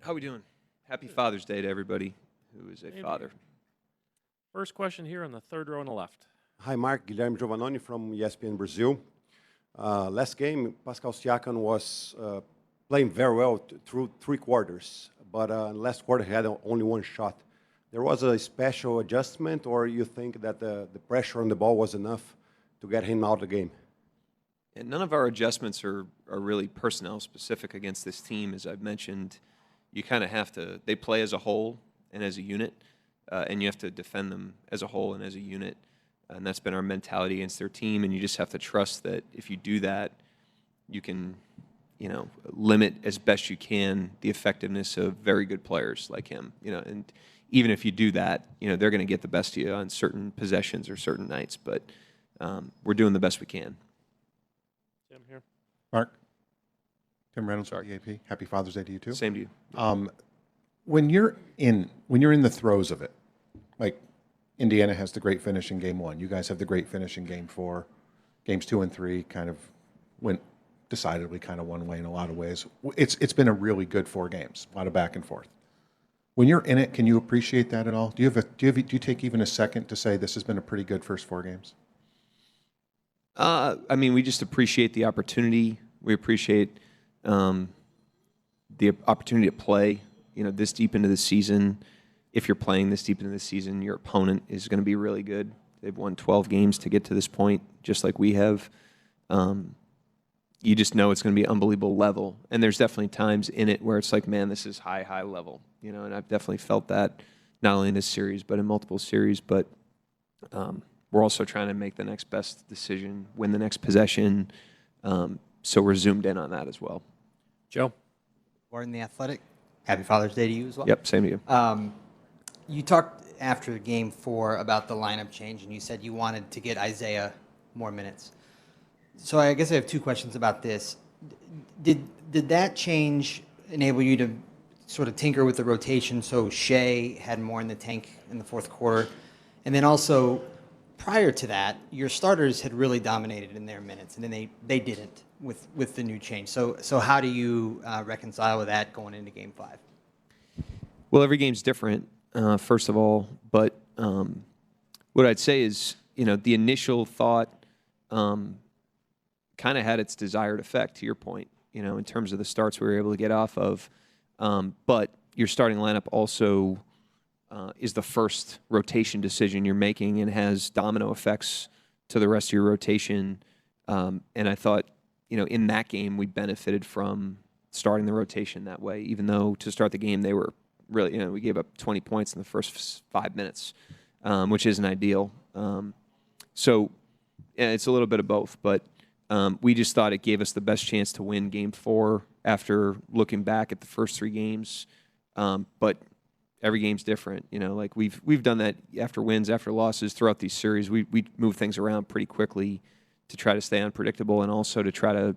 How we doing? Happy Father's Day to everybody who is a father. First question here on the third row on the left. Hi, Mark. Guilherme Giovannoni from ESPN Brazil. Last game, Pascal Siakam was playing very well through 3 quarters, but last quarter he had only one shot. There was a special adjustment, or you think that the pressure on the ball was enough to get him out of the game? And none of our adjustments are really personnel specific against this team. As I've mentioned, you kind of have to, they play as a whole and as a unit, and you have to defend them as a whole and as a unit. And that's been our mentality against their team, and you just have to trust that if you do that, you can, limit as best you can the effectiveness of very good players like him. And even if you do that, they're going to get the best of you on certain possessions or certain nights. But we're doing the best we can. Tim here. Mark. Tim Reynolds, EAP. Happy Father's Day to you too. Same to you. When you're in the throes of it, like Indiana has the great finish in Game 1. You guys have the great finish in Game 4. Games 2 and 3 kind of went decidedly kind of one way in a lot of ways. It's been a really good 4 games, a lot of back and forth. When you're in it, can you appreciate that at all? Do you take even a second to say this has been a pretty good first 4 games? We just appreciate the opportunity. We appreciate the opportunity to play, this deep into the season. If you're playing this deep into the season, your opponent is going to be really good. They've won 12 games to get to this point, just like we have. You just know it's going to be unbelievable level. And there's definitely times in it where it's like, man, this is high level. And I've definitely felt that not only in this series, but in multiple series. But we're also trying to make the next best decision, win the next possession. So we're zoomed in on that as well. Joe. Warren, The Athletic. Happy Father's Day to you as well. Yep, same to you. You talked after Game 4 about the lineup change, and you said you wanted to get Isaiah more minutes. So I guess I have 2 questions about this. Did that change enable you to sort of tinker with the rotation so Shea had more in the tank in the fourth quarter? And then also, prior to that, your starters had really dominated in their minutes, and then they didn't with the new change. So how do you reconcile with that going into Game 5? Well, every game's different, first of all. But what I'd say is, the initial thought kind of had its desired effect, to your point, in terms of the starts we were able to get off of. But your starting lineup also is the first rotation decision you're making and has domino effects to the rest of your rotation. And I thought, in that game, we benefited from starting the rotation that way, even though to start the game, they were really, we gave up 20 points in the first 5 minutes, which isn't ideal. So it's a little bit of both, but we just thought it gave us the best chance to win Game 4 after looking back at the first 3 games. But every game's different, like we've done that after wins, after losses throughout these series. We move things around pretty quickly to try to stay unpredictable and also to try to,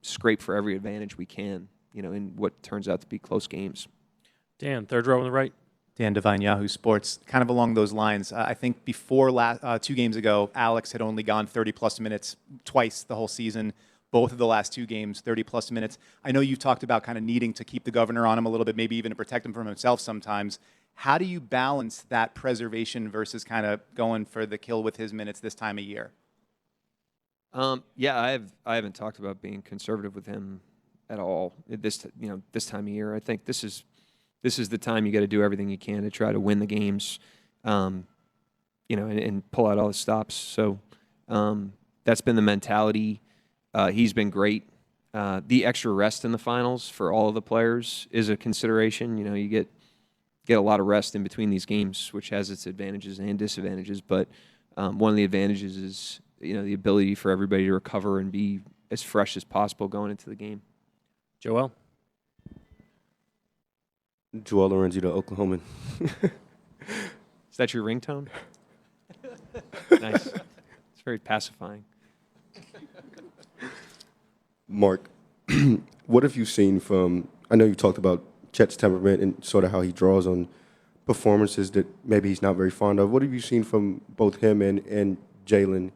scrape for every advantage we can, in what turns out to be close games. Dan, third row on the right. Dan Devine, Yahoo Sports. Kind of along those lines, I think before 2 games ago, Alex had only gone 30-plus minutes twice the whole season. Both of the last 2 games, 30-plus minutes. I know you've talked about kind of needing to keep the governor on him a little bit, maybe even to protect him from himself sometimes. How do you balance that preservation versus kind of going for the kill with his minutes this time of year? Yeah, I haven't talked about being conservative with him at all this time of year. I think this is the time you got to do everything you can to try to win the games, and pull out all the stops. So that's been the mentality. He's been great. The extra rest in the finals for all of the players is a consideration. You get a lot of rest in between these games, which has its advantages and disadvantages. But one of the advantages is the ability for everybody to recover and be as fresh as possible going into the game. Joel. Joel Lorenzi, the Oklahoman. Is that your ringtone? Nice. It's very pacifying. Mark, what have you seen from, I know you talked about Chet's temperament and sort of how he draws on performances that maybe he's not very fond of. What have you seen from both him and Jalen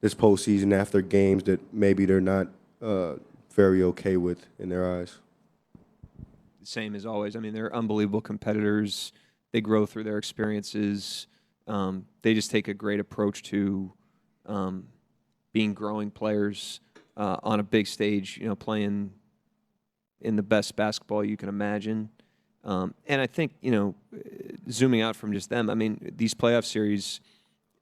this postseason after games that maybe they're not very okay with in their eyes? same as always. I mean, they're unbelievable competitors. They grow through their experiences. They just take a great approach to being growing players on a big stage, playing in the best basketball you can imagine. And I think, zooming out from just them, I mean, these playoff series,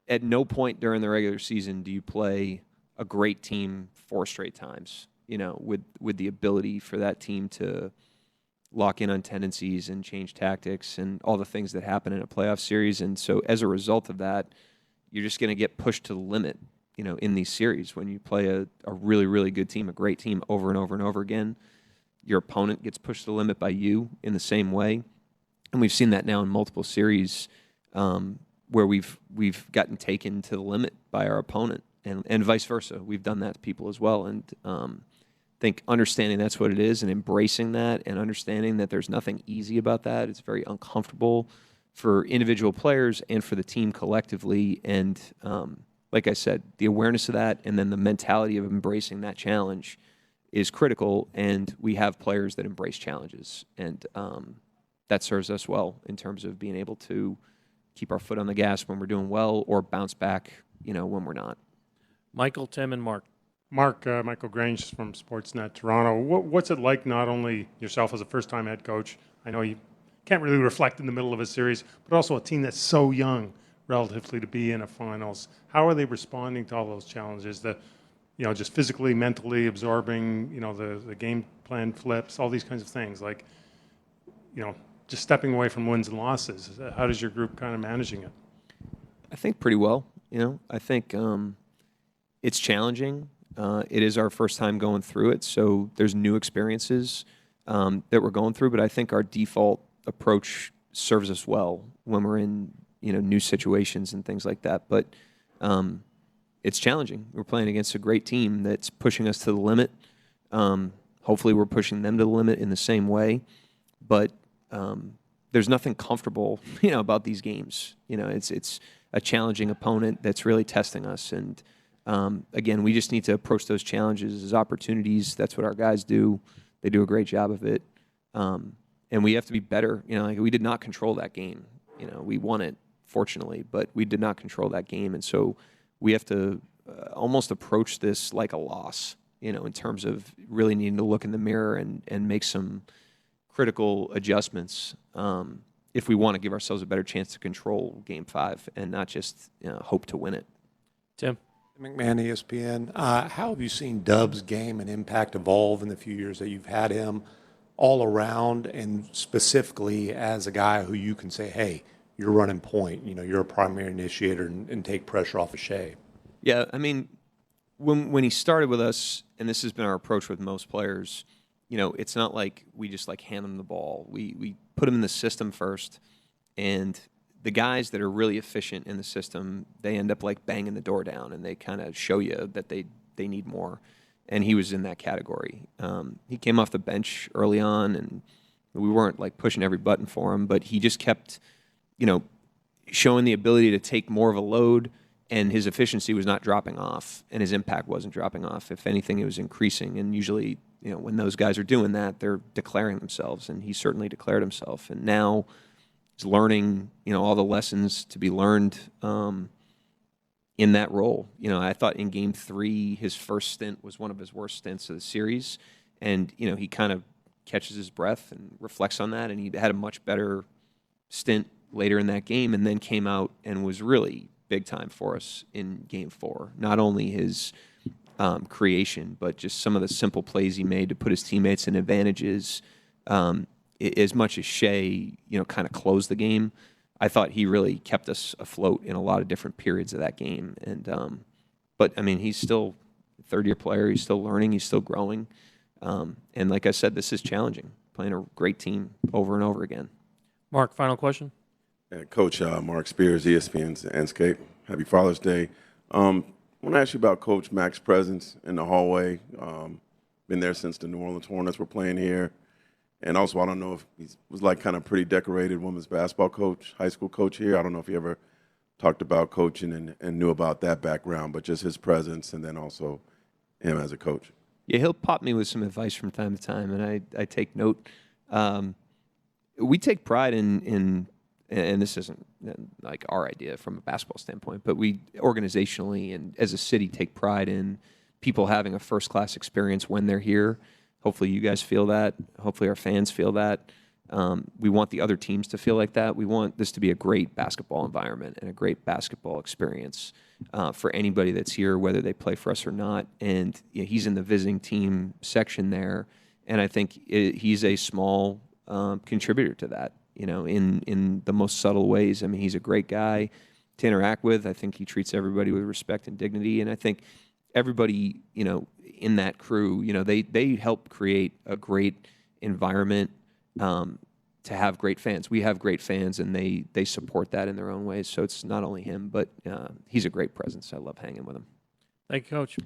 at no point during the regular season do you play a great team 4 straight times, with the ability for that team to lock in on tendencies and change tactics and all the things that happen in a playoff series. And so as a result of that, you're just going to get pushed to the limit, in these series. When you play a really, really good team, a great team over and over and over again, your opponent gets pushed to the limit by you in the same way. And we've seen that now in multiple series where we've gotten taken to the limit by our opponent and vice versa. We've done that to people as well. And I think understanding that's what it is and embracing that and understanding that there's nothing easy about that. It's very uncomfortable for individual players and for the team collectively. And like I said, the awareness of that and then the mentality of embracing that challenge is critical, and we have players that embrace challenges, and that serves us well in terms of being able to keep our foot on the gas when we're doing well or bounce back, when we're not. Michael, Tim, and Mark. Michael Grange from Sportsnet Toronto. What's it like, not only yourself as a first-time head coach? I know you can't really reflect in the middle of a series, but also a team that's so young relatively to be in a finals. How are they responding to all those challenges? Just physically, mentally absorbing, the game plan flips, all these kinds of things. Like, just stepping away from wins and losses. How does your group kind of managing it? I think pretty well. I think it's challenging. It is our first time going through it, so there's new experiences that we're going through. But I think our default approach serves us well when we're in new situations and things like that. But it's challenging. We're playing against a great team that's pushing us to the limit. Hopefully, we're pushing them to the limit in the same way. But there's nothing comfortable, about these games. It's a challenging opponent that's really testing us. And again, we just need to approach those challenges as opportunities. That's what our guys do. They do a great job of it. And we have to be better. We did not control that game. We won it, fortunately, but we did not control that game. And so we have to almost approach this like a loss, in terms of really needing to look in the mirror and make some critical adjustments if we want to give ourselves a better chance to control Game 5 and not just hope to win it. Tim. McMahon, ESPN. How have you seen Dub's game and impact evolve in the few years that you've had him all around, and specifically as a guy who you can say, hey, you're running point, you're a primary initiator and take pressure off of Shea? Yeah, I mean, when he started with us, and this has been our approach with most players, it's not like we just hand them the ball. We put them in the system first, and the guys that are really efficient in the system, they end up banging the door down, and they kind of show you that they need more. And he was in that category. He came off the bench early on, and we weren't pushing every button for him, but he just kept showing the ability to take more of a load, and his efficiency was not dropping off, and his impact wasn't dropping off. If anything, it was increasing. And usually, when those guys are doing that, they're declaring themselves, and he certainly declared himself. And now he's learning, all the lessons to be learned in that role. I thought in Game 3, his first stint was one of his worst stints of the series, and he kind of catches his breath and reflects on that, and he had a much better stint later in that game, and then came out and was really big time for us in Game 4. Not only his creation, but just some of the simple plays he made to put his teammates in advantages. As much as Shea, kind of closed the game, I thought he really kept us afloat in a lot of different periods of that game. And but I mean, he's still a third-year player. He's still learning. He's still growing. And like I said, this is challenging, playing a great team over and over again. Mark, final question. Coach Mark Spears, ESPN's Landscape. Happy Father's Day. I want to ask you about Coach Mac's presence in the hallway. Been there since the New Orleans Hornets were playing here. And also, I don't know if he was kind of pretty decorated women's basketball coach, high school coach here. I don't know if he ever talked about coaching and knew about that background, but just his presence and then also him as a coach. Yeah, he'll pop me with some advice from time to time, and I take note. We take pride in and this isn't like our idea from a basketball standpoint, but we organizationally and as a city take pride in people having a first-class experience when they're here. Hopefully you guys feel that. Hopefully our fans feel that. We want the other teams to feel like that. We want this to be a great basketball environment and a great basketball experience for anybody that's here, whether they play for us or not. And he's in the visiting team section there, and I think he's a small contributor to that, in the most subtle ways. I mean, he's a great guy to interact with. I think he treats everybody with respect and dignity, and I think everybody, in that crew, they help create a great environment to have great fans. We have great fans, and they support that in their own ways. So it's not only him, but he's a great presence. I love hanging with him. Thank you, Coach.